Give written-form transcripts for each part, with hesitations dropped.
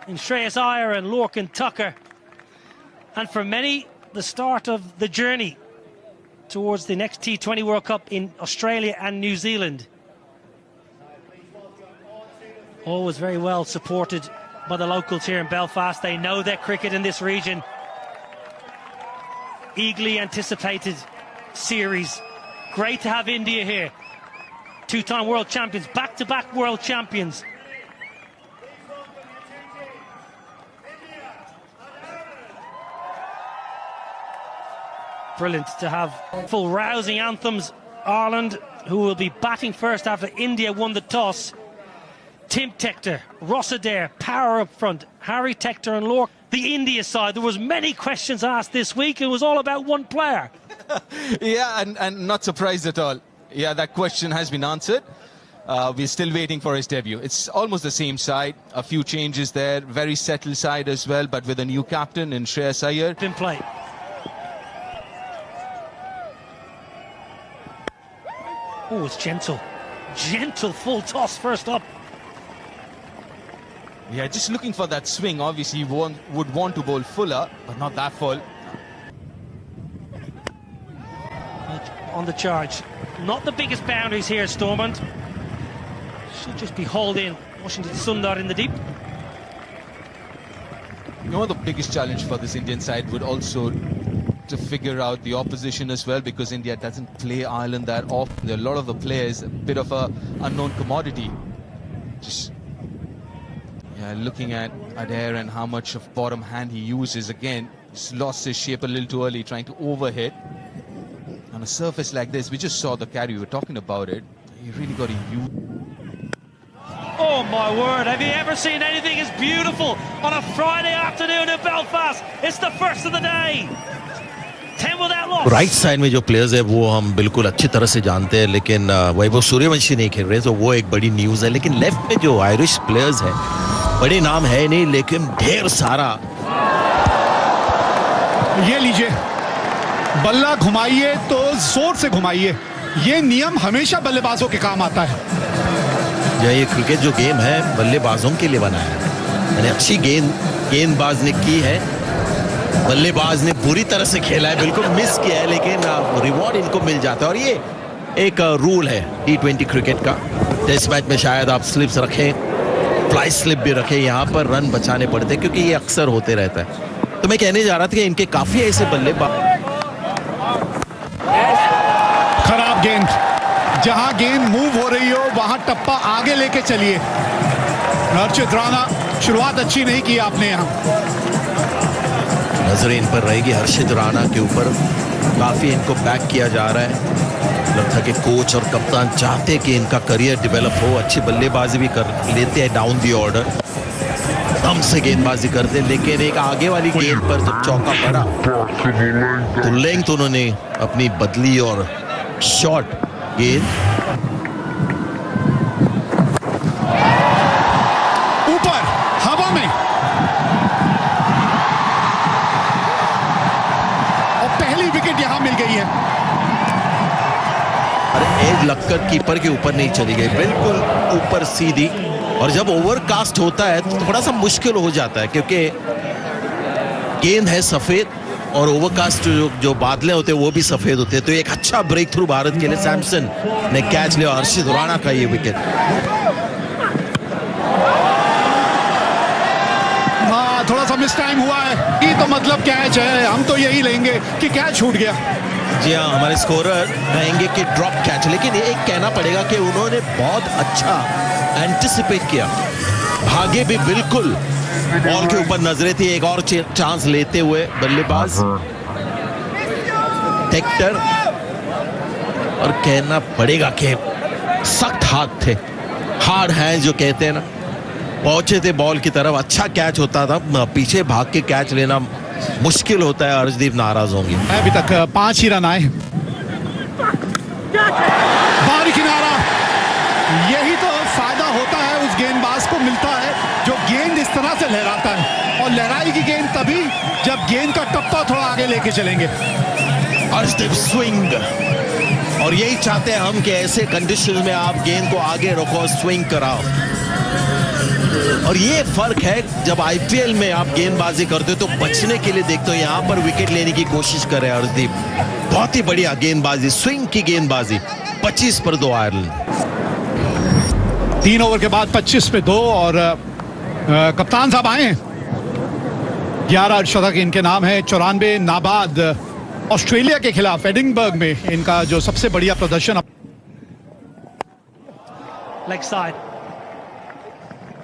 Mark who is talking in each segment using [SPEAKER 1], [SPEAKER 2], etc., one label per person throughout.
[SPEAKER 1] in Shreyas and Lorcan Tucker. And for many, the start of the journey towards the next T20 World Cup in Australia and New Zealand. Always very well supported by the locals here in Belfast. They know their cricket in this region. Eagerly anticipated series. Great to have India here. Two-time world champions, back-to-back world champions. Brilliant to have full rousing anthems. Ireland, who will be batting first after India won the toss. Tim Tector, Ross Adair, power up front. Harry Tector and Lorcan. The India side, there was many questions asked this week. It was all about one player.
[SPEAKER 2] Yeah, and not surprised at all. Yeah, that question has been answered. We're still waiting for his debut. It's almost the same side. A few changes there. Very settled side as well, but with a new captain in Shreyas Iyer.
[SPEAKER 1] Been played. Oh, it's gentle. Gentle full toss first up.
[SPEAKER 2] Yeah, just looking for that swing. Obviously, you would want to bowl fuller, but not that full.
[SPEAKER 1] On the charge. Not the biggest boundaries here, Stormont. Should just be hauled in. Washington Sundar in the deep.
[SPEAKER 2] You know, the biggest challenge for this Indian side would also to figure out the opposition as well, because India doesn't play Ireland that often. There are a lot of the players, a bit of a unknown commodity. Just looking at Adair and how much of bottom hand he uses again. He's lost his shape a little too early, trying to overhit. On a surface like this, we just saw the carry, we were talking about it. You really got to use.
[SPEAKER 1] Oh my word, have you ever seen anything as beautiful on a Friday afternoon in Belfast? It's the first of the day. 10 without loss.
[SPEAKER 3] Right side में जो players है वो हम बिल्कुल अच्छी तरह से जानते हैं, लेकिन वैभव सूर्यवंशी नहीं खेल रहे, तो वो एक बड़ी न्यूज़ है। लेकिन लेफ्ट में जो आयरिश प्लेयर्स हैं, बड़े नाम है नहीं, लेकिन ढेर सारा।
[SPEAKER 4] ये लीजिए, बल्ला घुमाइए तो जोर से घुमाइए। ये नियम हमेशा बल्लेबाजों के काम आता है।
[SPEAKER 3] ये क्रिकेट जो गेम है बल्लेबाजों के लिए बना है। यानी अच्छी गेंदबाज ने की है, बल्लेबाज ने बुरी तरह से खेला है, बिल्कुल मिस किया है, लेकिन रिवॉर्ड इनको मिल जाता है। और ये एक रूल है T20 क्रिकेट का। टेस्ट मैच में शायद आप स्लिप्स रखें, फ्लाई स्लिप भी रखें, यहाँ पर रन बचाने पड़ते हैं, क्योंकि ये अक्सर होते रहता है। तो मैं कहने जा रहा था कि इनके काफी ऐसे बल्लेबाज।
[SPEAKER 4] खराब गेंद, जहां गेंद मूव हो रही हो वहां टप्पा आगे लेके चलिए। हर्षित राणा, शुरुआत अच्छी नहीं की आपने यहाँ।
[SPEAKER 3] नजरें इन पर रहेगी हर्षित राणा के ऊपर। काफी इनको बैक किया जा रहा है। लगता है कि कोच और कप्तान चाहते कि इनका करियर डेवलप हो, अच्छी बल्लेबाजी भी कर लेते हैं डाउन दी ऑर्डर, दम से गेंदबाजी करते, लेकिन एक आगे वाली गेंद पर जब चौका पड़ा तो लेंथ उन्होंने अपनी बदली और शॉट गेंद
[SPEAKER 4] ऊपर हवा में, और पहली विकेट यहां मिल गई है।
[SPEAKER 3] एज लगकर कीपर के ऊपर नहीं चली गई, बिल्कुल ऊपर सीधी। और जब ओवरकास्ट होता है तो थोड़ा सा मुश्किल हो जाता है, क्योंकि गेंद है सफेद और ओवरकास्ट जो बादलें होते हैं वो भी सफेद होते हैं। तो एक अच्छा ब्रेक थ्रू भारत के लिए, सैमसन ने कैच लिया, हर्षित राणा का ये विकेट।
[SPEAKER 4] हाँ, थोड़ा सा मिस टाइम हुआ है, ये तो मतलब कैच है, हम तो यही लेंगे कि कैच छूट गया।
[SPEAKER 3] जी हाँ, हमारे स्कोरर कहेंगे कि ड्रॉप कैच, लेकिन एक कहना पड़ेगा कि उन्होंने बहुत अच्छा एंटिसिपेट किया, भागे भी बिल्कुल, बॉल के ऊपर नजरें थी, एक और चांस लेते हुए बल्लेबाज टेक्टर। और कहना पड़ेगा कि सख्त हाथ थे, हार्ड हैंड जो कहते हैं ना, पहुंचे थे बॉल की तरफ। अच्छा कैच होता था, पीछे भाग के कैच लेना मुश्किल होता है। अर्शदीप नाराज होंगे।
[SPEAKER 4] अभी तक 5 ही रन आए। बाहरी किनारा, यही तो फायदा होता है उस गेंदबाज को मिलता है जो गेंद इस तरह से लहराता है, और लहराएगी गेंद तभी जब गेंद का टप्पा थोड़ा आगे लेके चलेंगे।
[SPEAKER 3] अर्शदीप स्विंग, और यही चाहते हैं हम कि ऐसे कंडीशन में आप गेंद को आगे रखो, स्विंग कराओ। और ये फर्क है जब आईपीएल में आप गेंदबाजी करते हो तो बचने के लिए देखते हो, यहाँ पर विकेट लेने की कोशिश कर रहे हैं अर्शदीप। बहुत ही बढ़िया गेंदबाजी, स्विंग की गेंदबाजी। 25 पर 2 आयरलैंड।
[SPEAKER 4] 3 ओवर के बाद 25 पे 2 और कप्तान साहब आए हैं। 11 अर्धशतक इनके नाम है, 94 नाबाद ऑस्ट्रेलिया के खिलाफ एडिनबर्ग में इनका जो सबसे बढ़िया प्रदर्शन।
[SPEAKER 1] Leg side.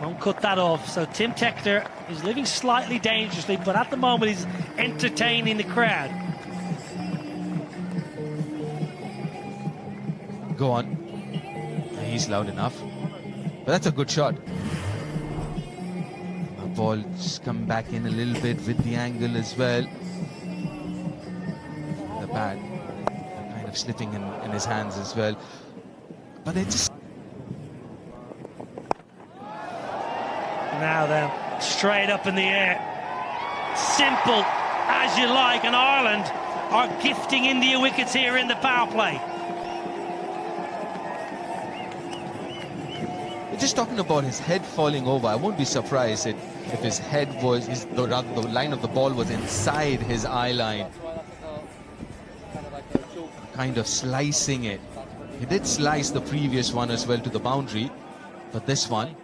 [SPEAKER 1] Won't cut that off. So Tim Tector is living slightly dangerously, but at the moment he's entertaining the crowd.
[SPEAKER 2] Go on. He's loud enough. But that's a good shot. The ball just come back in a little bit with the angle as well. The bat kind of slipping in his hands as well. But they just...
[SPEAKER 1] Now then, straight up in the air. Simple as you like, and Ireland are gifting India wickets here in the power play.
[SPEAKER 2] We're just talking about his head falling over. I won't be surprised if his head was, rather the line of the ball was inside his eye line. Kind of slicing it. He did slice the previous one as well to the boundary, but this one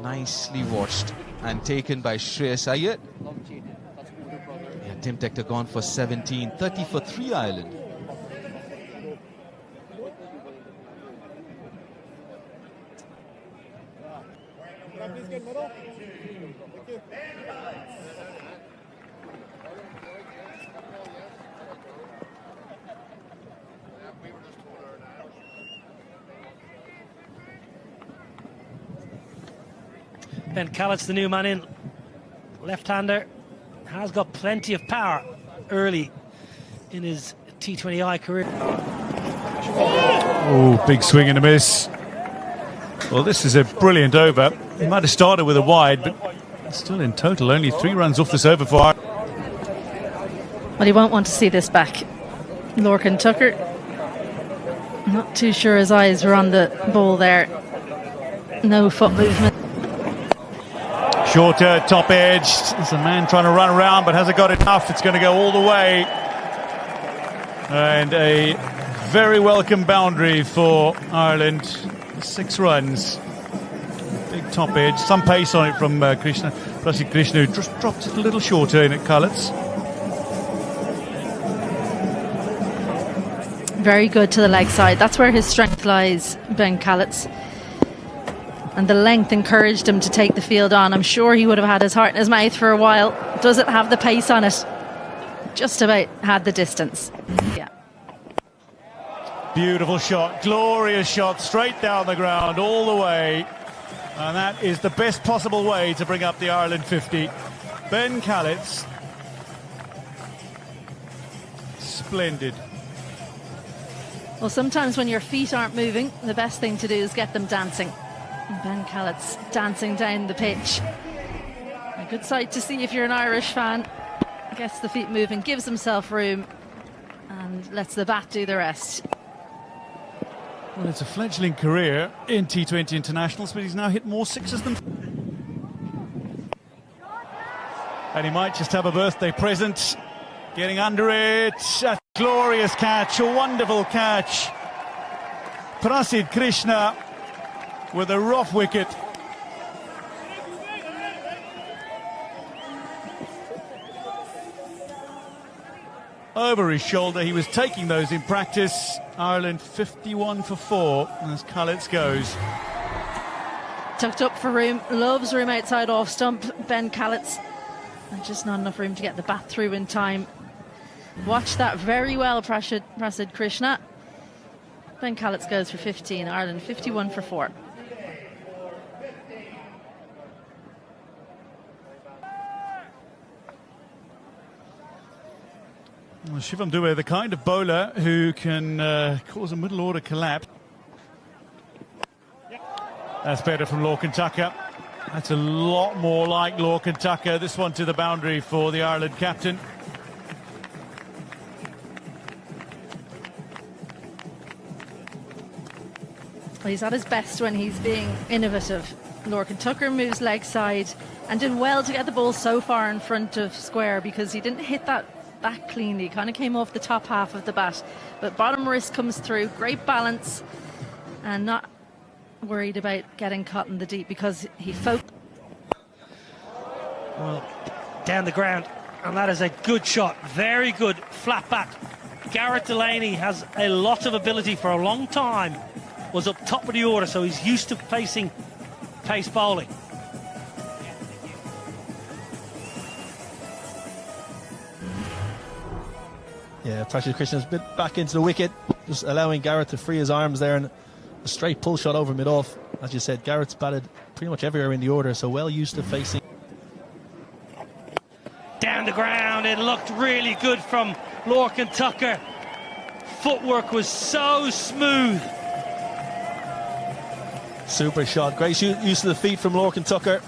[SPEAKER 2] nicely watched and taken by Shreyas. Yeah, Tim Tector gone for 17, 30 for 3 Ireland.
[SPEAKER 1] Ben Callett's the new man in. Left-hander, has got plenty of power early in his T20I career.
[SPEAKER 5] Oh, big swing and a miss. Well, this is a brilliant over. He might have started with a wide, but still in total only 3 runs off this over for Ireland.
[SPEAKER 6] Well, he won't want to see this back. Lorcan Tucker, not too sure his eyes were on the ball there. No foot movement.
[SPEAKER 5] Shorter, top edge. There's a man trying to run around, but hasn't got enough. It's going to go all the way. And a very welcome boundary for Ireland. 6 runs. Big top edge. Some pace on it from Krishna. Plus Krishna who just dropped it a little shorter in at Cullett's.
[SPEAKER 6] Very good to the leg side. That's where his strength lies, Ben Callett's. And the length encouraged him to take the field on. I'm sure he would have had his heart in his mouth for a while. Does it have the pace on it? Just about had the distance. Yeah.
[SPEAKER 5] Beautiful shot, glorious shot, straight down the ground, all the way. And that is the best possible way to bring up the Ireland 50. Ben Callett's. Splendid.
[SPEAKER 6] Well, sometimes when your feet aren't moving, the best thing to do is get them dancing. Ben Callett's dancing down the pitch. A good sight to see if you're an Irish fan. Gets the feet moving, gives himself room, and lets the bat do the rest.
[SPEAKER 5] Well, it's a fledgling career in T20 internationals, but he's now hit more sixes than... And he might just have a birthday present. Getting under it. A glorious catch, a wonderful catch. Prasid Krishna with a rough wicket. Over his shoulder, he was taking those in practice. Ireland 51 for 4 as Cullett's goes.
[SPEAKER 6] Tucked up for room, loves room outside off stump, Ben Callett's. And just not enough room to get the bat through in time. Watch that very well, Prasid Krishna. Ben Callett's goes for 15, Ireland 51 for 4.
[SPEAKER 5] Well, Shivam Dube, the kind of bowler who can cause a middle order collapse. That's better from Lorcan Tucker. That's a lot more like Lorcan Tucker. This one to the boundary for the Ireland captain.
[SPEAKER 6] he's at his best when he's being innovative. Lorcan Tucker moves leg side and did well to get the ball so far in front of square, because he didn't hit that cleanly. Kind of came off the top half of the bat, but bottom wrist comes through. Great balance and not worried about getting caught in the deep, because he focused.
[SPEAKER 1] Well, down the ground, and that is a good shot. Very good flat bat. Garrett Delaney has a lot of ability. For a long time was up top of the order, so he's used to facing pace bowling.
[SPEAKER 7] Yeah, Prashid Krishna's bit back into the wicket, just allowing Garrett to free his arms there, and a straight pull shot over mid-off. As you said, Garrett's batted pretty much everywhere in the order, so well used to facing.
[SPEAKER 1] Down the ground, it looked really good from Lorcan Tucker. Footwork was so smooth.
[SPEAKER 7] Super shot, great use of the feet from Lorcan Tucker,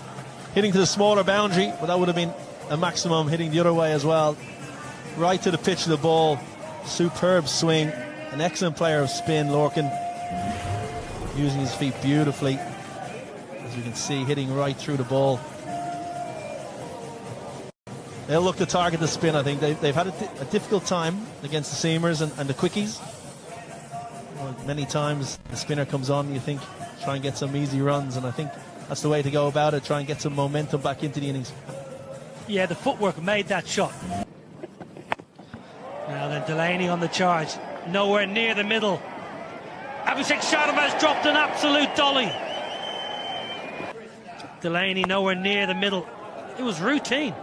[SPEAKER 7] hitting to the smaller boundary, but that would have been a maximum hitting the other way as well. Right to the pitch of the ball. Superb swing. An excellent player of spin, Lorcan. Using his feet beautifully. As you can see, hitting right through the ball. They'll look to target the spin, I think. They've had a difficult time against the seamers and the quickies. Well, many times the spinner comes on, you think, try and get some easy runs, and I think that's the way to go about it. Try and get some momentum back into the innings.
[SPEAKER 1] Yeah, the footwork made that shot. Now then, Delaney on the charge, nowhere near the middle. Abhishek Sharma has dropped an absolute dolly. Delaney nowhere near the middle. It was routine.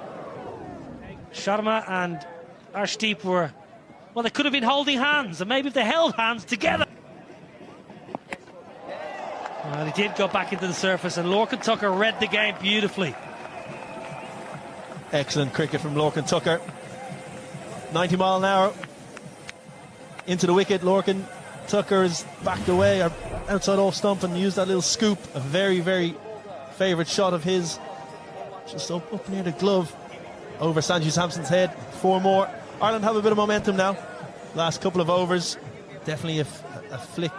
[SPEAKER 1] Sharma and Arshdeep were, well, they could have been holding hands, and maybe if they held hands together. Well, he did go back into the surface, and Lorcan Tucker read the game beautifully.
[SPEAKER 7] Excellent cricket from Lorcan Tucker. 90 mile an hour into the wicket. Lorcan Tucker is backed away, or outside off stump, and used that little scoop. A very, very favourite shot of his. Just up near the glove, over Sanju Samson's head. 4 more. Ireland have a bit of momentum now. Last couple of overs. Definitely a flick.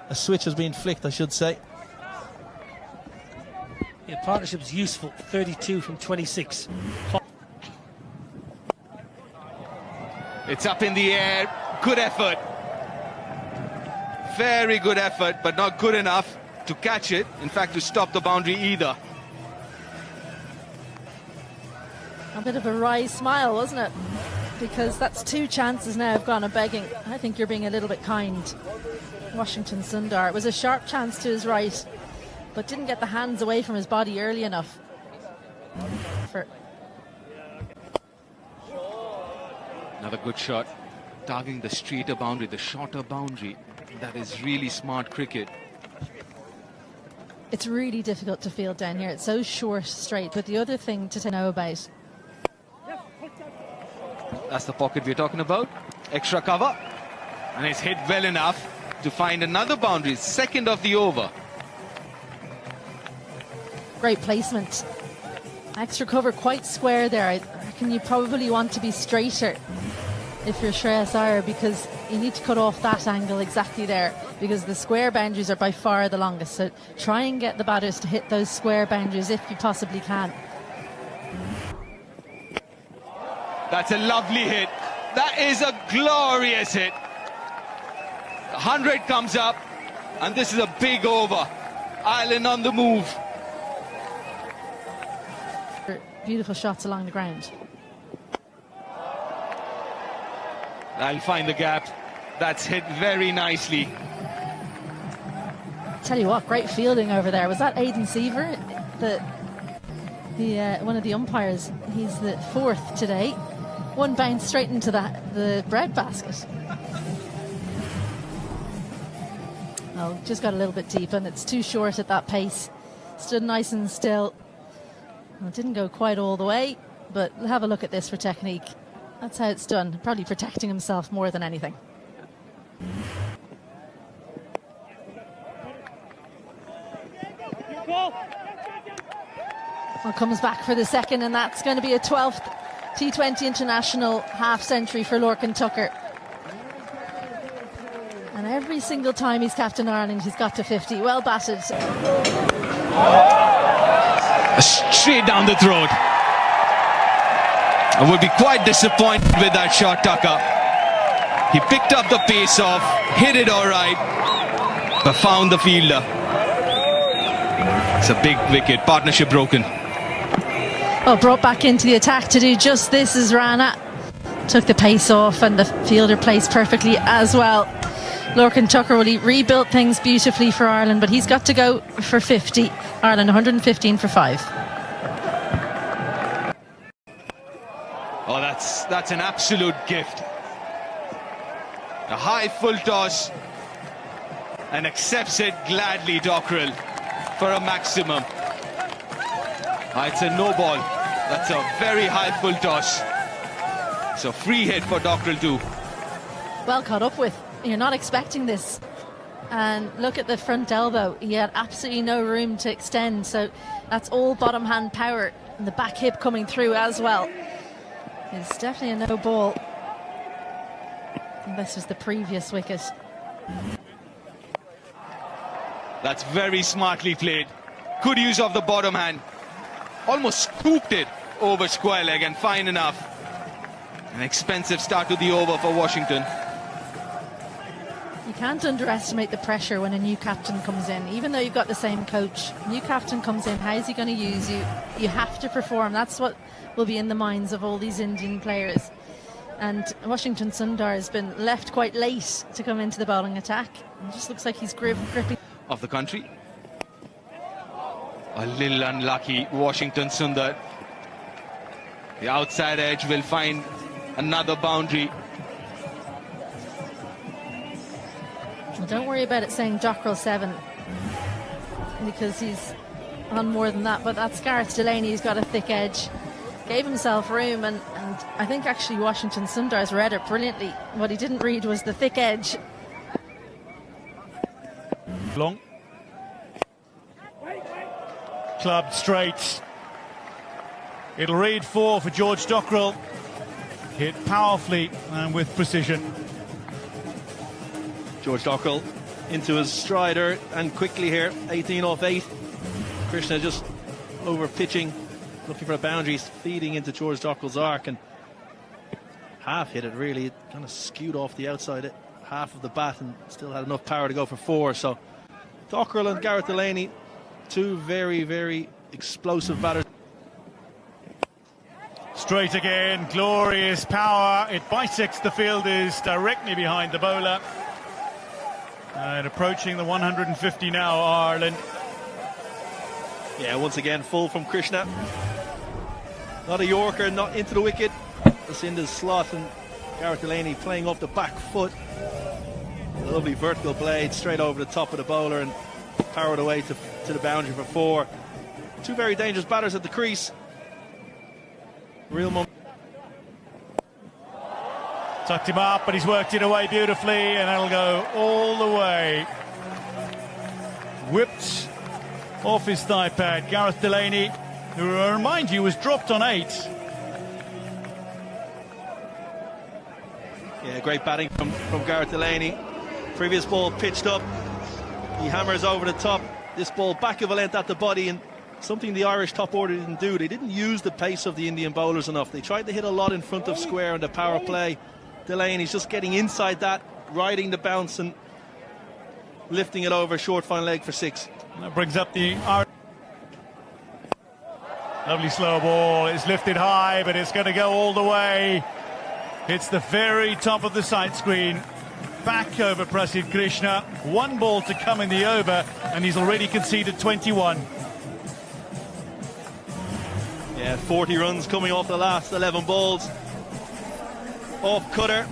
[SPEAKER 7] A switch has been flicked, I should say.
[SPEAKER 1] Yeah, partnership's useful. 32 from 26.
[SPEAKER 2] It's up in the air. Good effort. Very good effort, but not good enough to catch it. In fact, to stop the boundary either.
[SPEAKER 6] A bit of a wry smile, wasn't it? Because that's 2 chances now have gone a begging. I think you're being a little bit kind. Washington Sundar. It was a sharp chance to his right, but didn't get the hands away from his body early enough.
[SPEAKER 2] Another good shot, targeting the straighter boundary, the shorter boundary. That is really smart cricket.
[SPEAKER 6] It's really difficult to field down here. It's so short, straight. But the other thing to know about.
[SPEAKER 2] That's the pocket we're talking about. Extra cover. And it's hit well enough to find another boundary. Second of the over.
[SPEAKER 6] Great placement. Extra cover, quite square there. I reckon you probably want to be straighter if you're Shreyas Iyer, because you need to cut off that angle exactly there, because the square boundaries are by far the longest. So try and get the batters to hit those square boundaries if you possibly can.
[SPEAKER 2] That's a lovely hit. That is a glorious hit. 100 comes up, and this is a big over. Ireland on the move.
[SPEAKER 6] Beautiful shots along the ground.
[SPEAKER 2] I'll find the gap. That's hit very nicely.
[SPEAKER 6] Tell you what, great fielding over there. Was that Aidan Seaver, one of the umpires? He's the 4th today. One bounce straight into the bread basket. Oh, just got a little bit deep, and it's too short at that pace. Stood nice and still. Well, it didn't go quite all the way, but have a look at this for technique. That's how it's done. Probably protecting himself more than anything. Well, comes back for the second, and that's going to be a 12th T20 international half century for Lorcan Tucker. And out Every single time he's captain Ireland, he's got to 50. Well batted.
[SPEAKER 2] Straight down the throat. I would be quite disappointed with that shot, Tucker. He picked up the pace off, hit it all right, but found the fielder. It's a big wicket. Partnership broken.
[SPEAKER 6] Oh, brought back into the attack to do just this as Rana took the pace off, and the fielder placed perfectly as well. Lorcan Tucker, well, he rebuilt things beautifully for Ireland, but he's got to go for 50. Ireland 115 for 5.
[SPEAKER 2] Oh, that's an absolute gift. A high full toss, and accepts it gladly, Dockrell, for a maximum. It's a no ball. That's a very high full toss. It's a free hit for Dockrell too.
[SPEAKER 6] Well caught up with. You're not expecting this. And look at the front elbow. He had absolutely no room to extend. So that's all bottom hand power. And the back hip coming through as well. It's definitely a no ball. And this was the previous wicket.
[SPEAKER 2] That's very smartly played. Good use of the bottom hand. Almost scooped it over square leg, and fine enough. An expensive start to the over for Washington.
[SPEAKER 6] You can't underestimate the pressure when a new captain comes in. Even though you've got the same coach, new captain comes in, how's he going to use you? You have to perform. That's what will be in the minds of all these Indian players. And Washington Sundar has been left quite late to come into the bowling attack. It just looks like he's gripping.
[SPEAKER 2] Of the country. A little unlucky, Washington Sundar. The outside edge will find another boundary.
[SPEAKER 6] Well, don't worry about it saying Dockrell 7, because he's on more than that. But that's Gareth Delaney, who's got a thick edge. Gave himself room, and I think actually Washington Sundar's read it brilliantly. What he didn't read was the thick edge.
[SPEAKER 5] Long. Clubbed straight. It'll read 4 for George Dockrell. Hit powerfully and with precision.
[SPEAKER 7] George Dockrell into his strider and quickly here, 18 off 8. Krishna just over pitching, looking for a boundary, feeding into George Dockrell's arc, and half hit it really. It kind of skewed off the outside half of the bat and still had enough power to go for 4. So Dockrell and Gareth Delaney, two very, very explosive batters.
[SPEAKER 5] Straight again, glorious power. It bisects the fielders directly behind the bowler. And approaching the 150 now, Ireland.
[SPEAKER 7] Yeah, once again, full from Krishna. Not a Yorker, not into the wicket. It's in the slot, and Gareth Delaney playing off the back foot. A lovely vertical blade straight over the top of the bowler and powered away to the boundary for 4. Two very dangerous batters at the crease. Real moment.
[SPEAKER 5] Tucked him up, but he's worked it away beautifully, and that'll go all the way. Whipped off his thigh pad. Gareth Delaney, who I remind you was dropped on 8.
[SPEAKER 7] Yeah, great batting from Gareth Delaney. Previous ball pitched up. He hammers over the top. This ball back of a length at the body, and something the Irish top order didn't do. They didn't use the pace of the Indian bowlers enough. They tried to hit a lot in front of square on the power play. Delaney's just getting inside that, riding the bounce and lifting it over short fine leg for 6.
[SPEAKER 5] That brings up the Irish. Lovely slow ball. It's lifted high, but it's going to go all the way. It's the very top of the side screen. Back over Prasidh Krishna. 1 ball to come in the over, and he's already conceded 21.
[SPEAKER 7] Yeah, 40 runs coming off the last 11 balls. Off cutter.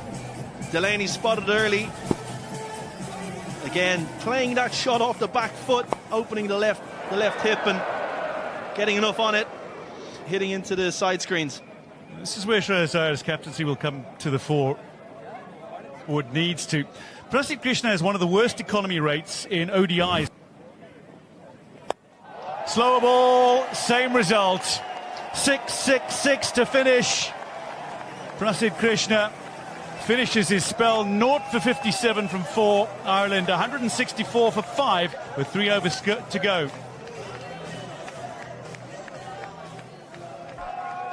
[SPEAKER 7] Delaney spotted early. Again, playing that shot off the back foot, opening the left hip and getting enough on it, hitting into the side screens.
[SPEAKER 5] This is where Shreyas Iyer's captaincy will come to the fore, or it needs to. Prasidh Krishna has one of the worst economy rates in ODIs. Slower ball, same result. 6-6-6 to finish. Prasidh Krishna finishes his spell 0 for 57 from 4. Ireland 164 for 5 with 3 overs to go.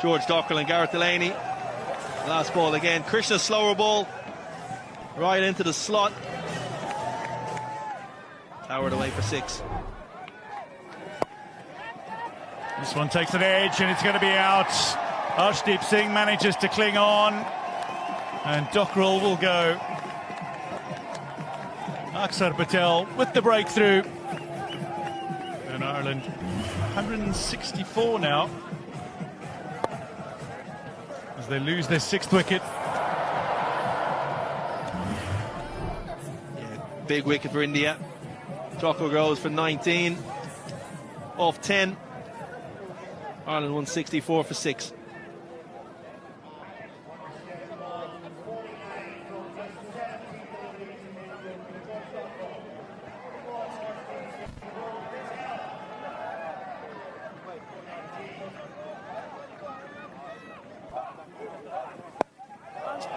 [SPEAKER 7] George Dockrell and Gareth Delaney. Last ball again. Krishna slower ball. Right into the slot. Towered away for 6.
[SPEAKER 5] This one takes an edge and it's going to be out. Arshdeep Singh manages to cling on. And Dockrell will go. Akshar Patel with the breakthrough. And Ireland 164 now, as they lose their 6th wicket.
[SPEAKER 7] Yeah, big wicket for India. Dockrell goes for 19 off 10. Ireland 164 for 6.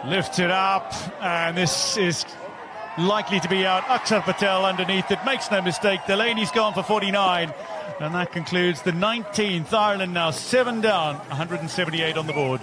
[SPEAKER 5] Lifted up, and this is likely to be out. Akshar Patel underneath it, makes no mistake. Delaney's gone for 49, and that concludes the 19th. Ireland now 7 down, 178 on the board.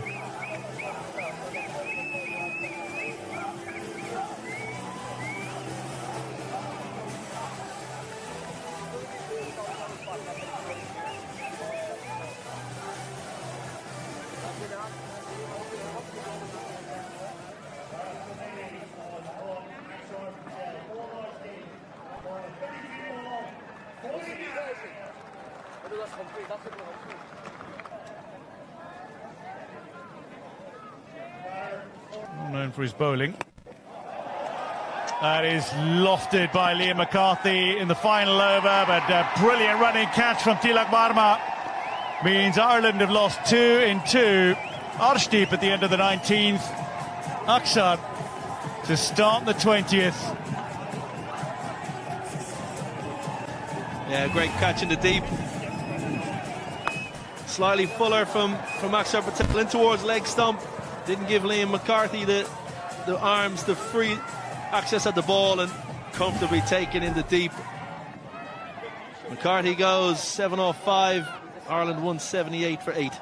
[SPEAKER 5] Known for his bowling. That is lofted by Liam McCarthy in the final over, but a brilliant running catch from Tilak Varma means Ireland have lost 2 in 2. Arshdeep at the end of the 19th. Akshar to start the 20th.
[SPEAKER 7] Yeah, great catch in the deep. Slightly fuller from Akshar Patel in towards leg stump. Didn't give Liam McCarthy the arms, the free access at the ball, and comfortably taken in the deep. McCarthy goes 7 off 5. Ireland 178 for 8.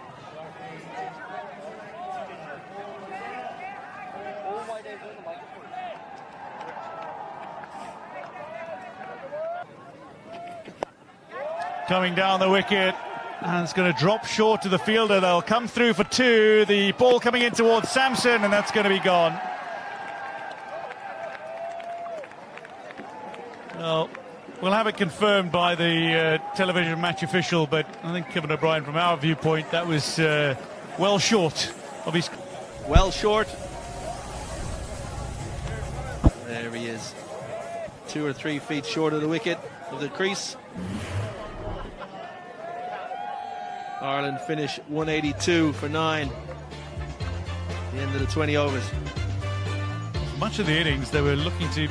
[SPEAKER 5] Coming down the wicket, and it's going to drop short to the fielder. They'll come through for 2. The ball coming in towards Samson, and that's going to be gone. Well, we'll have it confirmed by the television match official, but I think Kevin O'Brien, from our viewpoint, that was well short of his...
[SPEAKER 7] Well short. There he is. 2 or 3 feet short of the wicket, of the crease. Ireland finish 182 for 9. The end of the 20 overs.
[SPEAKER 5] Much of the innings, they were looking to...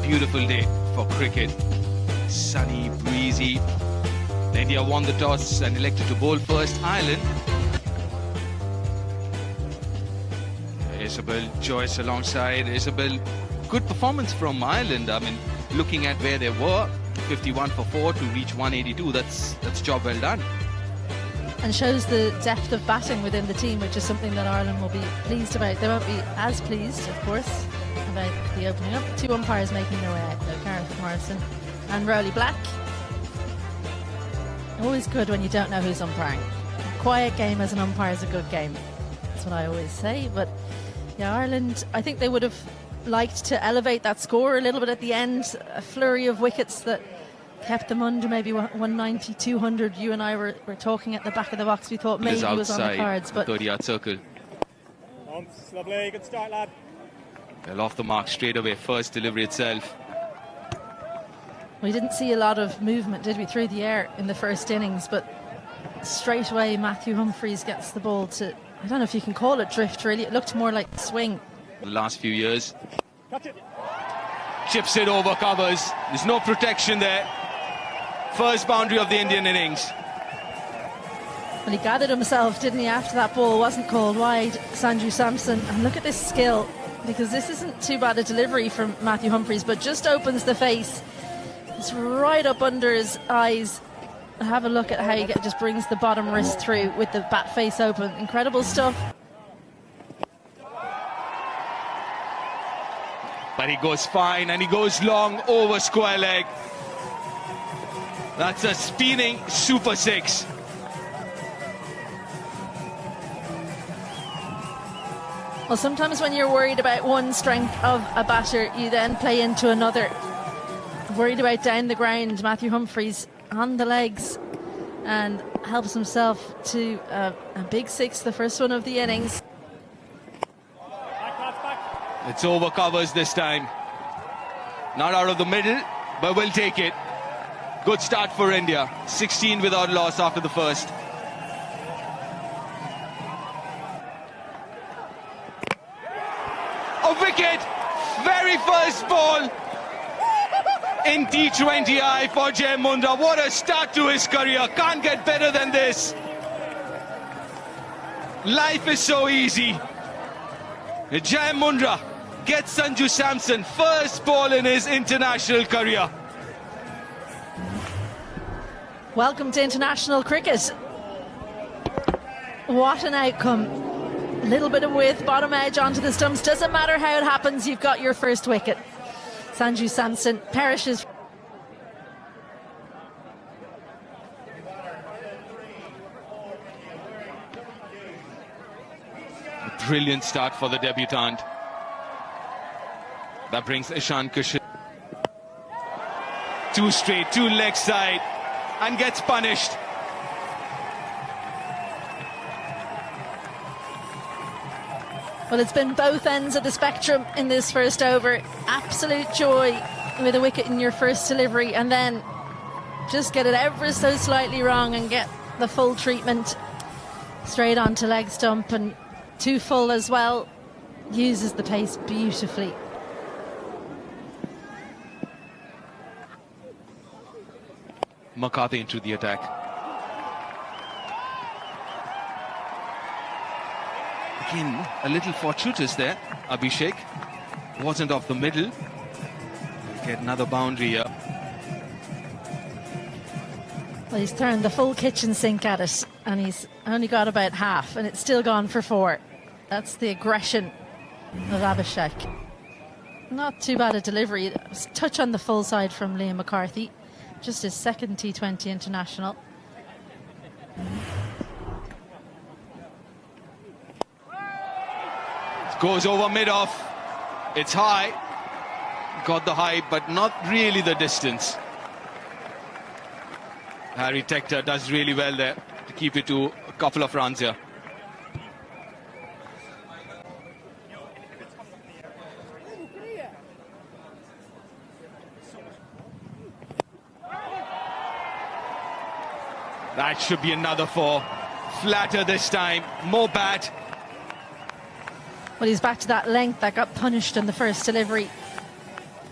[SPEAKER 8] Beautiful day for cricket. Sunny, breezy. India won the toss and elected to bowl first. Ireland. Isabel Joyce alongside. Isabel, good performance from Ireland. I mean, looking at where they were, 51 for 4 to reach 182, that's job well done.
[SPEAKER 6] And shows the depth of batting within the team, which is something that Ireland will be pleased about. They won't be as pleased, of course, about the opening up. 2 umpires making their way out, though, Gareth Morrison and Rowley Black. Always good when you don't know who's umpiring. A quiet game as an umpire is a good game. That's what I always say. But yeah, Ireland, I think they would have liked to elevate that score a little bit at the end. A flurry of wickets that kept them under maybe 190, 200. You and I were talking at the back of the box. We thought maybe it was on the cards. But
[SPEAKER 8] 30-yard circle.
[SPEAKER 9] Lovely, good start, lad.
[SPEAKER 8] Well, off the mark straight away, first delivery itself.
[SPEAKER 6] We didn't see a lot of movement, did we, through the air in the first innings, but straight away Matthew Humphreys gets the ball to, I don't know if you can call it drift, really. It looked more like swing.
[SPEAKER 8] The last few years. Chips it over covers. There's no protection there. First boundary of the Indian innings.
[SPEAKER 6] Well, he gathered himself, didn't he, after that ball wasn't called wide, Sanju Samson. And look at this skill, because this isn't too bad a delivery from Matthew Humphries, but just opens the face. It's right up under his eyes. And have a look at how he just brings the bottom wrist through with the bat face open. Incredible stuff.
[SPEAKER 8] But he goes fine, and he goes long over square leg. That's a spinning super six.
[SPEAKER 6] Well, sometimes when you're worried about one strength of a batter, you then play into another. Worried about down the ground, Matthew Humphries on the legs and helps himself to a big six, the first one of the innings.
[SPEAKER 8] It's over covers this time. Not out of the middle, but we'll take it. Good start for India. 16 without loss after the first. A wicket! Very first ball in T20I for Jai Mundra. What a start to his career. Can't get better than this. Life is so easy. Jai Mundra gets Sanju Samson first ball in his international career.
[SPEAKER 6] Welcome to international cricket. What an outcome. A little bit of width, bottom edge onto the stumps. Doesn't matter how it happens, you've got your first wicket. Sanju Samson perishes.
[SPEAKER 8] A brilliant start for the debutant. That brings Ishan Kishan. Two straight, two leg side, and gets punished.
[SPEAKER 6] Well, it's been both ends of the spectrum in this first over. Absolute joy with a wicket in your first delivery, and then just get it ever so slightly wrong and get the full treatment straight onto leg stump, and too full as well. Uses the pace beautifully.
[SPEAKER 8] McCarthy into the attack. Again, a little fortuitous there. Abhishek wasn't off the middle. We'll get another boundary here.
[SPEAKER 6] Well, he's turned the full kitchen sink at it, and he's only got about half, and it's still gone for 4. That's the aggression of Abhishek. Not too bad a delivery. It was a touch on the full side from Liam McCarthy. Just his second T20 international.
[SPEAKER 8] Goes over mid-off. It's high. Got the height, but not really the distance. Harry Tector does really well there to keep it to a couple of runs here. That should be another 4. Flatter this time, more bat.
[SPEAKER 6] Well, he's back to that length that got punished in the first delivery.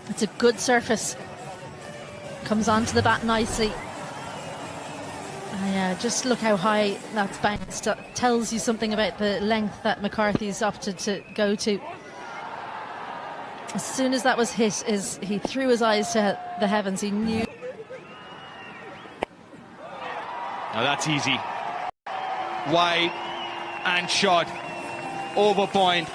[SPEAKER 6] It's a good surface. Comes onto the bat nicely. Yeah, just look how high that's bounced. Tells you something about the length that McCarthy's opted to go to. As soon as that was hit, he threw his eyes to the heavens. He knew.
[SPEAKER 8] Now that's easy. Wide and short. Over point.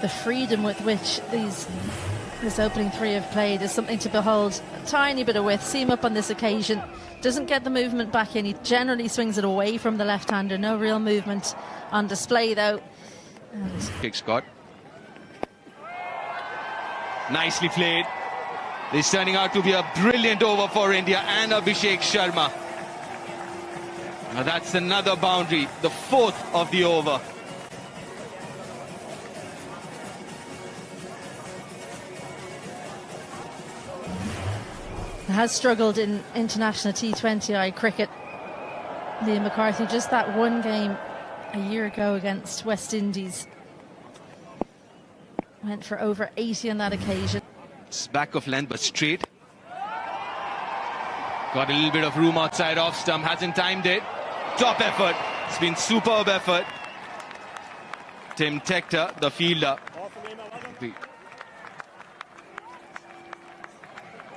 [SPEAKER 6] The freedom with which this opening 3 have played is something to behold. A tiny bit of width. See him up on this occasion. Doesn't get the movement back in. He generally swings it away from the left-hander. No real movement on display, though. And
[SPEAKER 8] Kick Scott. Nicely played. This is turning out to be a brilliant over for India and Abhishek Sharma. Now that's another boundary, the 4th of the over.
[SPEAKER 6] has struggled in international T20I cricket. Liam McCarthy, just that one game a year ago against West Indies. Went for over 80 on that occasion.
[SPEAKER 8] It's back of length, but straight. Got a little bit of room outside off stump, hasn't timed it. Top effort. It's been superb effort. Tim Tector, the fielder.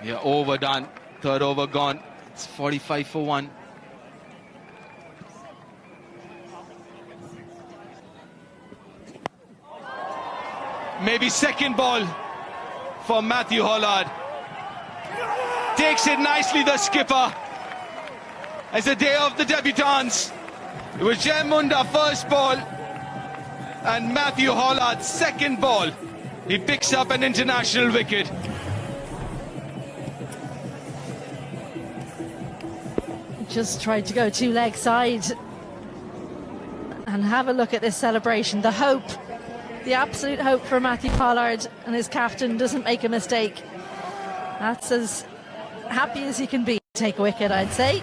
[SPEAKER 8] Yeah, overdone. Third over gone. It's 45 for 1. Maybe second ball for Matthew Hollard. Takes it nicely, the skipper. It's the day of the debutants. It was Jay Munda first ball and Matthew Hollard second ball. He picks up an international wicket.
[SPEAKER 6] Just tried to go two leg side. And have a look at this celebration. The hope, the absolute hope for Matthew Hollard, and his captain doesn't make a mistake. That's as happy as he can be. Take a wicket, I'd say.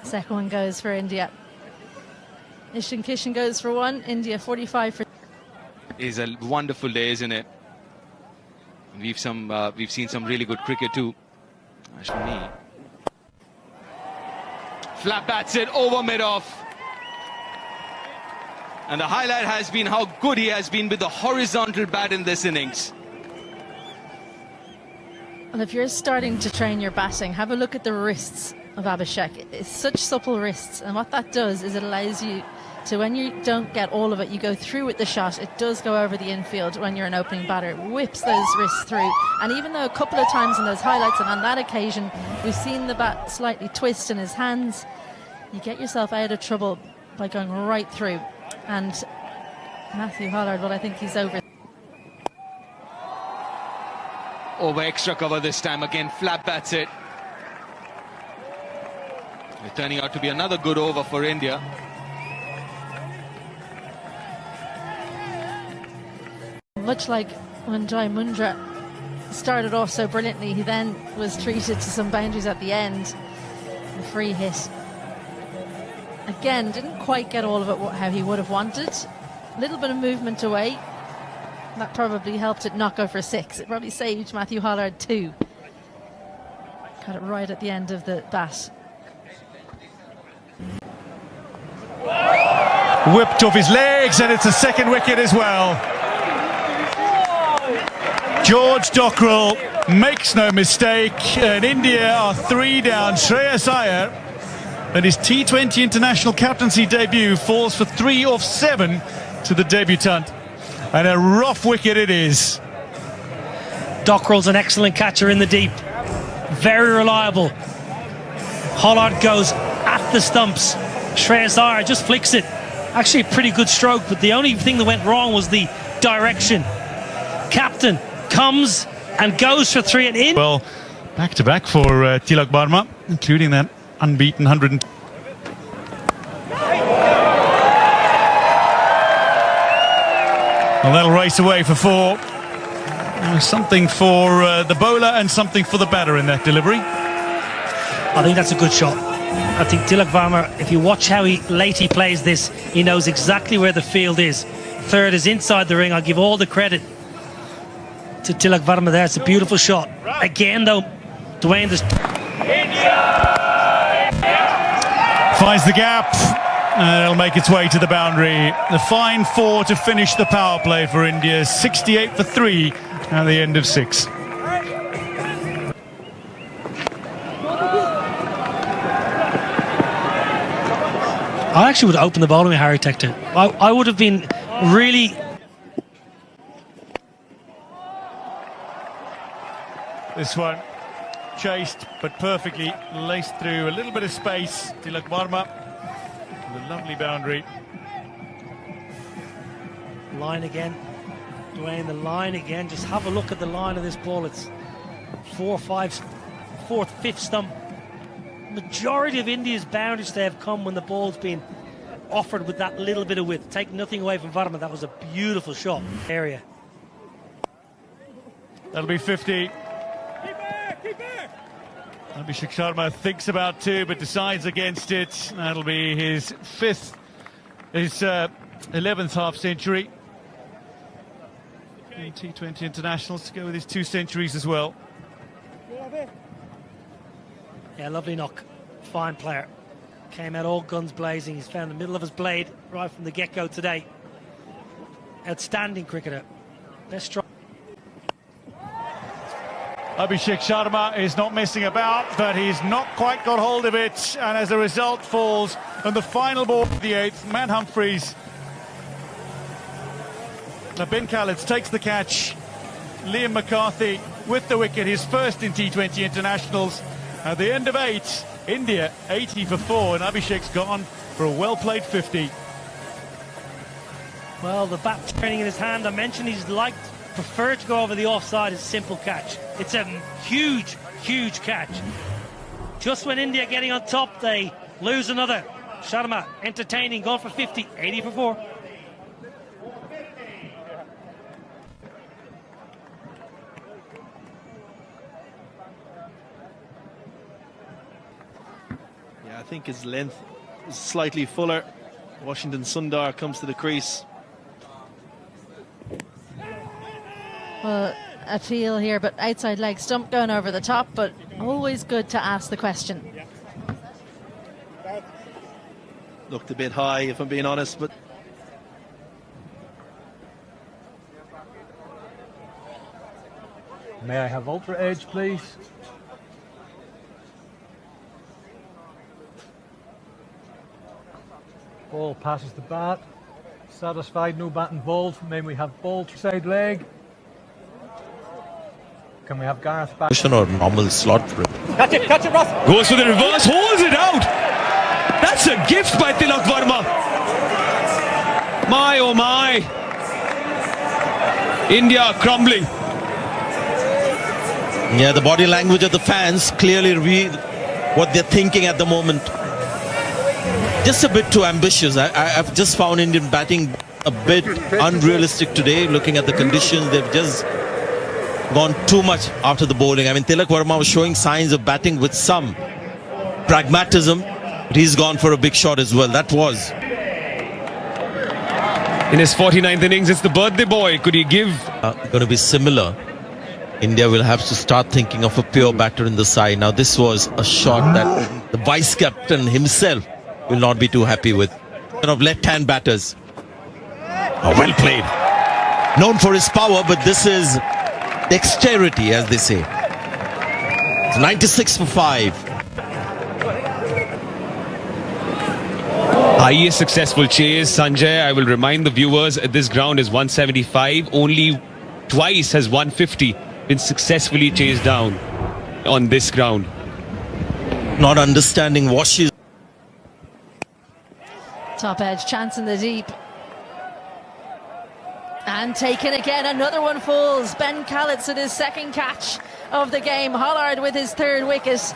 [SPEAKER 6] Second one goes for India. Ishan Kishan goes for 1. India 45 for.
[SPEAKER 8] It's a wonderful day, isn't it? We've seen some really good cricket too. Ashwini. Flat bats it over mid-off. And the highlight has been how good he has been with the horizontal bat in this innings.
[SPEAKER 6] Well, if you're starting to train your batting, have a look at the wrists of Abhishek. It's such supple wrists, and what that does is it allows you to, when you don't get all of it, you go through with the shot. It does go over the infield when you're an opening batter. It whips those wrists through. And even though a couple of times in those highlights, and on that occasion, we've seen the bat slightly twist in his hands, you get yourself out of trouble by going right through. And Matthew Hollard, well, I think he's over.
[SPEAKER 8] Over extra cover this time. Again, flat bats it. It's turning out to be another good over for India.
[SPEAKER 6] Much like when Jai Mundra started off so brilliantly, he then was treated to some boundaries at the end. A free hit. Again, didn't quite get all of it how he would have wanted. A little bit of movement away. That probably helped it not go for 6. It probably saved Matthew Hollard 2. Got it right at the end of the bat.
[SPEAKER 5] Whipped off his legs, and it's a second wicket as well. George Dockrell makes no mistake, and India are 3 down. Shreyas Iyer, and his T20 international captaincy debut, falls for 3 off 7 to the debutant. And a rough wicket it is.
[SPEAKER 1] Dockrell's an excellent catcher in the deep. Very reliable. Hollard goes at the stumps. Shreyas Iyer just flicks it. Actually a pretty good stroke, but the only thing that went wrong was the direction. Captain comes and goes for 3 and in.
[SPEAKER 5] Well, back-to-back for Tilak Varma, including that unbeaten 100. Well, they'll race away for 4. Something for the bowler and something for the batter in that delivery.
[SPEAKER 1] I think that's a good shot. I think Tilak Varma, if you watch how late he plays this, he knows exactly where the field is. Third is inside the ring. I'll give all the credit to Tilak Varma there. It's a beautiful shot. Again, though, Dwayne,
[SPEAKER 5] finds the gap. It'll make its way to the boundary. The fine 4 to finish the power play for India. 68 for 3 at the end of 6.
[SPEAKER 1] I actually would open the bowling with Harry Tector. I would have been really...
[SPEAKER 5] This one chased but perfectly laced through a little bit of space. Tilak Varma, the lovely boundary.
[SPEAKER 1] Line again. Dwayne, the line again. Just have a look at the line of this ball. It's 4, 5, 4th, 5th stump. Majority of India's boundaries they have come when the ball's been offered with that little bit of width. Take nothing away from Varma. That was a beautiful shot area.
[SPEAKER 5] That'll be 50. Abhishek Sharma thinks about 2 but decides against it. That'll be his 11th half century. T20 internationals to go with his 2 centuries as well.
[SPEAKER 1] Yeah, lovely knock. Fine player. Came out all guns blazing. He's found the middle of his blade right from the get-go today. Outstanding cricketer. Best strike.
[SPEAKER 5] Abhishek Sharma is not messing about, but he's not quite got hold of it, and as a result falls on the final ball of the 8th. Matt Humphries. Now Ben Khaled takes the catch. Liam McCarthy with the wicket, his first in T20 internationals. At the end of 8, India 80 for 4, and Abhishek's gone for a well-played 50.
[SPEAKER 1] Well, the bat turning in his hand, I mentioned he's preferred to go over the offside as a simple catch. It's a huge, huge catch. Just when India getting on top, they lose another. Sharma entertaining, going for 50, 80 for 4.
[SPEAKER 7] Yeah, I think his length is slightly fuller. Washington Sundar comes to the crease.
[SPEAKER 6] Well, a feel here, but outside leg stump going over the top, but always good to ask the question.
[SPEAKER 7] Looked a bit high, if I'm being honest, but
[SPEAKER 10] may I have ultra edge, please? Ball passes the bat. Satisfied, no bat involved. May we have ball side leg? Can we have Gareth back?
[SPEAKER 3] Or normal slot for him.
[SPEAKER 8] Catch it, Ross. Goes for the reverse, holds it out. That's a gift by Tilak Verma. My oh my. India crumbling.
[SPEAKER 3] Yeah, the body language of the fans clearly reveal what they're thinking at the moment. Just a bit too ambitious. I've just found Indian batting a bit unrealistic today. Looking at the conditions, they've just gone too much after the bowling. I mean, Tilak Verma was showing signs of batting with some pragmatism, but he's gone for a big shot as well. That was.
[SPEAKER 8] In his 49th innings, it's the birthday boy. Could he give?
[SPEAKER 3] Going to be similar. India will have to start thinking of a pure batter in the side. Now, this was a shot that the vice captain himself will not be too happy with. Of left-hand batters. Oh, well played. Known for his power, but this is dexterity, as they say. It's 96 for 5.
[SPEAKER 8] Highest successful chase, Sanjay. I will remind the viewers, this ground is 175. Only twice has 150 been successfully chased down on this ground.
[SPEAKER 3] Not understanding washes.
[SPEAKER 6] Top edge, chance in the deep. And taken again, another one falls. Ben Khaled at his second catch of the game. Hollard with his 3rd wicket.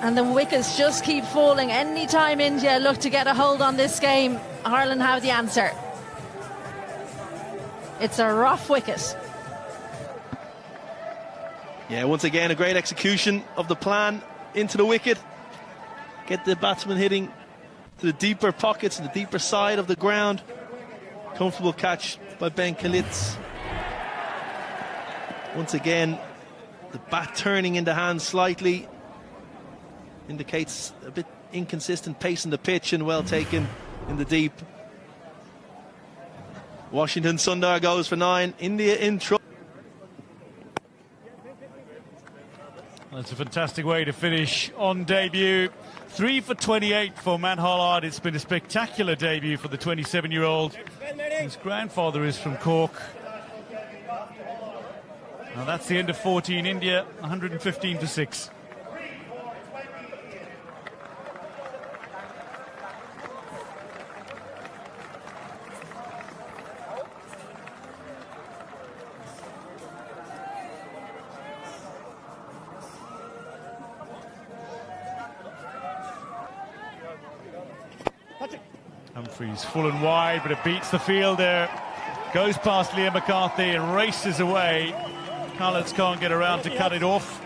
[SPEAKER 6] And the wickets just keep falling. Anytime India look to get a hold on this game, Ireland have the answer. It's a rough wicket.
[SPEAKER 7] yeah, once again a great execution of the plan into the wicket. Get the batsman hitting to the deeper pockets, the deeper side of the ground. Comfortable catch by Ben Khaled. Once again, the bat turning in the hand slightly. Indicates a bit inconsistent pace in the pitch, and well taken in the deep. Washington Sundar goes for 9. India in trouble.
[SPEAKER 5] That's a fantastic way to finish on debut. 3 for 28 for Matt Hollard. It's been a spectacular debut for the 27-year-old. His grandfather is from Cork. Now that's the end of 14. India 115 for 6. Humphries full and wide, but it beats the fielder. Goes past Liam McCarthy and races away. Khaled can't get around to cut it off.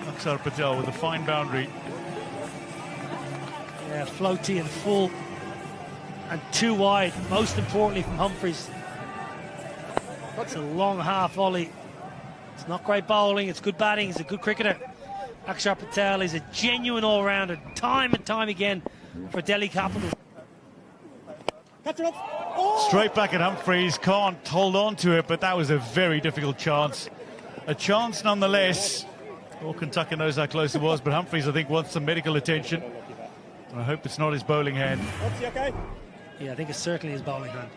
[SPEAKER 5] Akshar Patel with a fine boundary.
[SPEAKER 1] Yeah, floaty and full and too wide. Most importantly from Humphries. It's a long half volley. It's not great bowling, it's good batting, he's a good cricketer. Akshar Patel is a genuine all-rounder, time and time again for Delhi Capitals.
[SPEAKER 5] Straight back at Humphreys, can't hold on to it, but that was a very difficult chance. A chance nonetheless. Lorcan Tucker knows how close it was, but Humphreys, I think, wants some medical attention. I hope it's not his bowling hand.
[SPEAKER 9] Okay?
[SPEAKER 1] Yeah, I think it's certainly his bowling hand.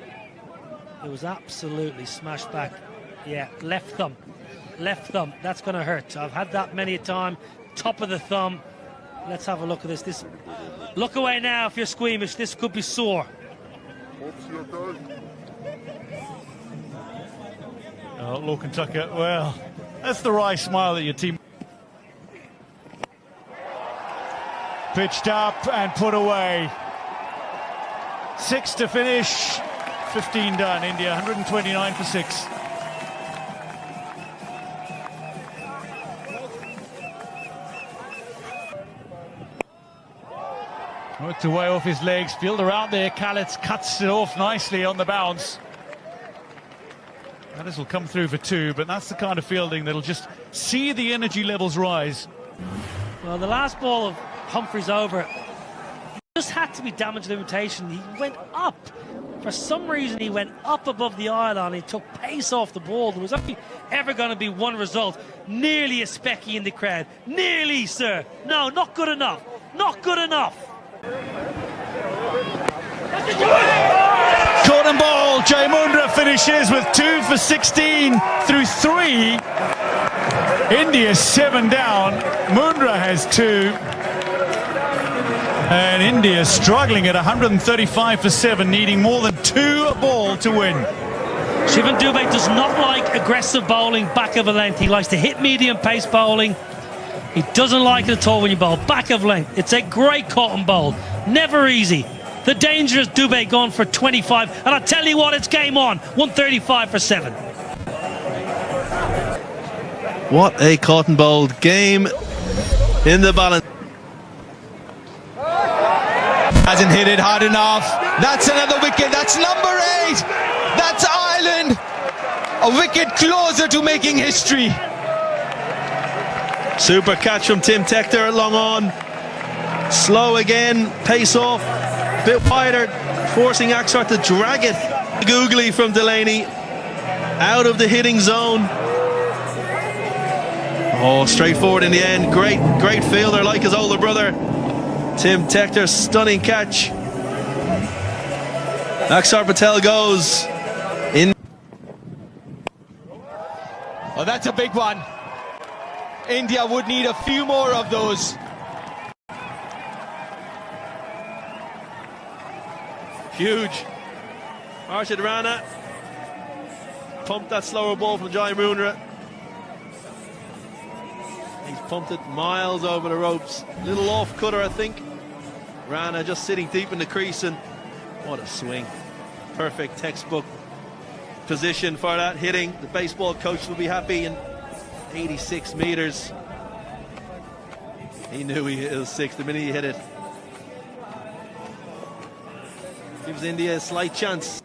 [SPEAKER 1] It was absolutely smashed back. Yeah, left thumb. Left thumb, that's going to hurt. I've had that many a time. Top of the thumb. Let's have a look at this. Look away now if you're squeamish. This could be sore.
[SPEAKER 5] Oh, Lorcan Tucker, well, that's the right smile that your team... Pitched up and put away. 6 to finish, 15 done. India 129 for 6. Worked away off his legs, fielder out there. Khalid cuts it off nicely on the bounce. This will come through for 2, but that's the kind of fielding that'll just see the energy levels rise.
[SPEAKER 1] Well, the last ball of Humphreys over just had to be damage limitation. He went up. For some reason, he went up above the eye-line. He took pace off the ball. There was only ever going to be one result. Nearly a specky in the crowd. Nearly, sir. No, not good enough. Not good enough.
[SPEAKER 5] Caught and ball. Jai Mundra finishes with 2 for 16 through 3. India 7 down. Mundra has 2. And India struggling at 135 for 7, needing more than 2 a ball to win.
[SPEAKER 1] Shivan Dubey does not like aggressive bowling back of a length. He likes to hit medium pace bowling. He doesn't like it at all when you bowl back of length. It's a great cotton bowl. Never easy. The dangerous Dubey gone for 25. And I tell you what, it's game on. 135 for 7.
[SPEAKER 11] What a cotton bowled game in the balance.
[SPEAKER 8] Hasn't hit it hard enough. That's another wicket. That's number 8. That's Ireland. A wicket closer to making history.
[SPEAKER 11] Super catch from Tim Tector at long on. Slow again, pace off, bit wider, forcing Akshar to drag it. Googly from Delaney, out of the hitting zone. Oh, straightforward in the end. Great fielder like his older brother. Tim Tector, stunning catch. Akshar Patel goes in.
[SPEAKER 8] Oh, that's a big one. India would need a few more of those.
[SPEAKER 11] Huge. Arshad Rana pumped that slower ball from Jai Mundra. He's pumped it miles over the ropes. Little off cutter, I think. Rana just sitting deep in the crease, and what a swing. Perfect textbook position for that hitting. The baseball coach will be happy. And 86 meters. He knew he was 6 the minute he hit it. Gives India a slight chance.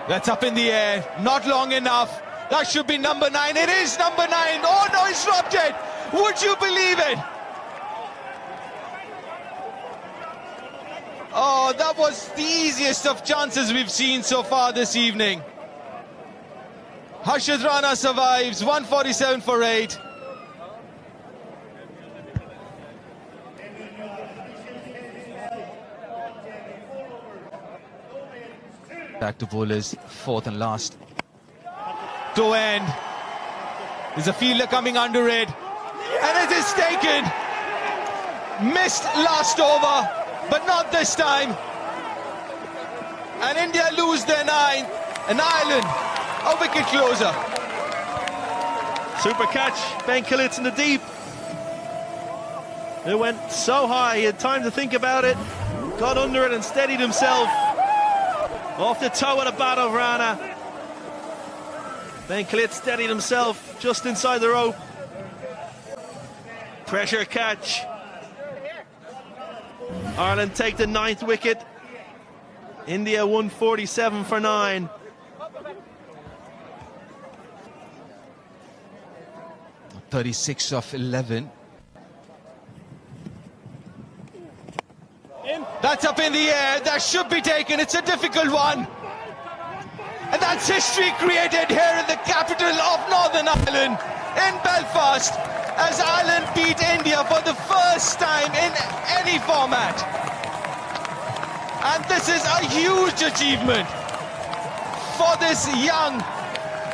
[SPEAKER 8] That's up in the air. Not long enough. That should be number 9. It is number 9. Oh no, he's dropped it. Would you believe it? Oh, that was the easiest of chances we've seen so far this evening. Harshad Rana survives. 147 for 8.
[SPEAKER 2] Back to bowlers, 4th and last.
[SPEAKER 8] To end. There's a fielder coming under it. And it is taken. Missed last over, but not this time. And India lose their 9th. And Ireland, a wicket closer.
[SPEAKER 11] Super catch. Ben Khalid's in the deep. It went so high. He had time to think about it. Got under it and steadied himself. Off the toe of the bat of Rana. Ben Khalid steadied himself just inside the rope. Pressure catch. Ireland take the 9th wicket. India 147 for 9.
[SPEAKER 2] 36 of 11.
[SPEAKER 8] That's up in the air. That should be taken. It's a difficult one. And that's history created here in the capital of Northern Ireland, in Belfast, as Ireland beat India for the first time in any format. And this is a huge achievement for this young,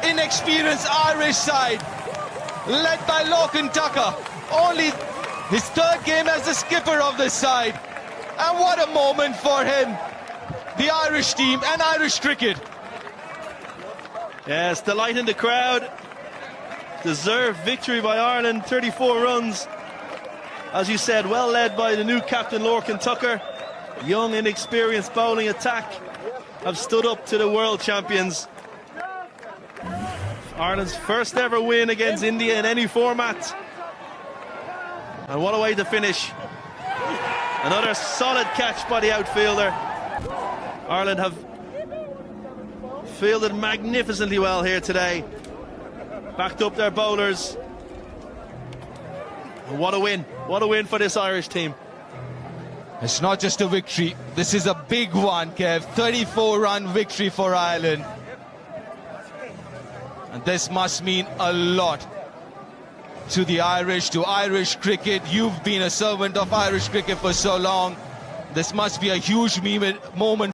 [SPEAKER 8] inexperienced Irish side, led by Lorcan Tucker. Only his third game as the skipper of this side. And what a moment for him, the Irish team and Irish cricket.
[SPEAKER 11] Yes, delight in the crowd. Deserved victory by Ireland, 34 runs. As you said, well led by the new captain Lorcan Tucker. Young, inexperienced bowling attack have stood up to the world champions. Ireland's first ever win against India in any format. And what a way to finish. Another solid catch by the outfielder. Ireland have fielded magnificently well here today. Backed up their bowlers. And what a win. What a win for this Irish team.
[SPEAKER 2] It's not just a victory. This is a big one, Kev. 34-run victory for Ireland. And this must mean a lot to the Irish, to Irish cricket. You've been a servant of Irish cricket for so long. This must be a huge moment